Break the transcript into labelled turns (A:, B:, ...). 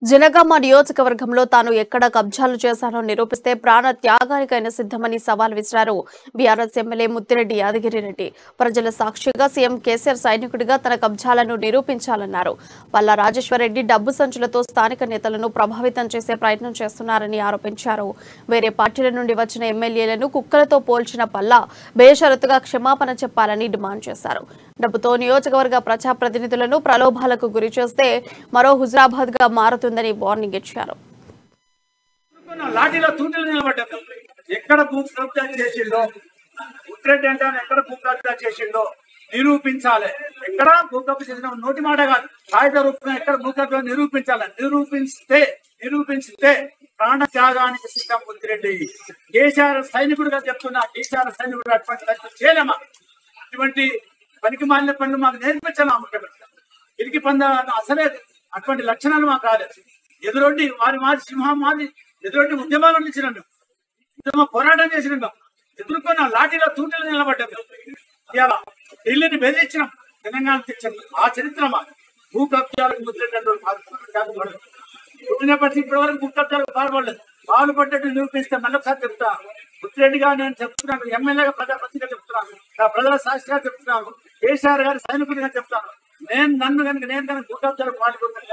A: జనగామ నియోజకవర్గంలో తాను ఎక్కడ కబ్జాలు చేశానో నిరూపిస్తే ప్రాణ త్యాగానికైనా సిద్ధమని సవాల్ విసిరారు బీఆర్ఎస్ ఎమ్మెల్యే ముత్తిరెడ్డి యాదగిరిరెడ్డి. ప్రజల సాక్షిగా సీఎం కేసీఆర్ సైనికుడిగా తన కబ్జాలను నిరూపించాలన్నారు. పల్లా రాజేశ్వరరెడ్డి డబ్బు సంచులతో స్థానిక నేతలను ప్రభావితం చేసే ప్రయత్నం చేస్తున్నారని ఆరోపించారు. వేరే పార్టీల నుండి వచ్చిన ఎమ్మెల్యేలను కుక్కలతో పోల్చిన పల్లా బేషరతుగా క్షమాపణ చెప్పాలని డిమాండ్ చేశారు. డబ్బుతో నియోజకవర్గ ప్రజాప్రతినిధులను ప్రలోభాలకు గురి చేస్తే మరో హుజరాబాద్ గా మారుతుందని వార్నింగ్ ఇచ్చారు.
B: లాఠీలో తూటలు నిలబడ్డారు. ఎక్కడ భూ కబ్జా చేసిందో ఉత్తరెడ్డి అంటే ఎక్కడ భూ కబ్జా చేసిందో నిరూపించాలి. ఎక్కడ భూ కబ్జా చేసిన నోటి మాట కాదు, కాగిత రూపంగా ఎక్కడ భూ కబ్జా నిరూపించాలి. నిరూపిస్తే ప్రాణ త్యాగానికి సిద్ధం ముత్తిరెడ్డి. కేసీఆర్ సైనికుడిగా చెప్తున్నా, కేసీఆర్ సైనికుడు అటువంటి చేయలేమా? అటువంటి పనికి మాలిన పనులు మాకు నేర్పించాలి. ముఖ్యమంత్రి ఇరికి పొంద అసలే అటువంటి లక్షణాలు మాకు రాలేదు. ఎదురొడ్డి మాది సింహం, మాది ఎదురొడ్డి ఉద్యమాలు నిలిచినాం, ఉద్యమ పోరాటం చేసినాం, ఎదుర్కొన్న లాఠీలో తూటలు నిలబడ్డాం. ఇలా ఢిల్లీని బెదిరించినాం, తెలంగాణ తెచ్చాం. ఆ చరిత్ర మాది. భూ కబ్జాలకు పుట్టినప్పటికీ ఇప్పటి వరకు భూ కబ్జాలకు పాల్పడలేదు. పాల్పడ్డట్టు నిరూపిస్తే మళ్ళొకసారి చెప్తా. ముత్తిరెడ్డిగా నేను చెప్తున్నాను, ఎమ్మెల్యేగా ప్రజాపతిగా చెప్తున్నాను, ప్రజల సాక్షిగా చెప్తున్నాను, కేసీఆర్ గారి సైనికుడిగా చెప్తాను. నేను కనుక భూ కబ్జాలకు పాల్గొన్నాను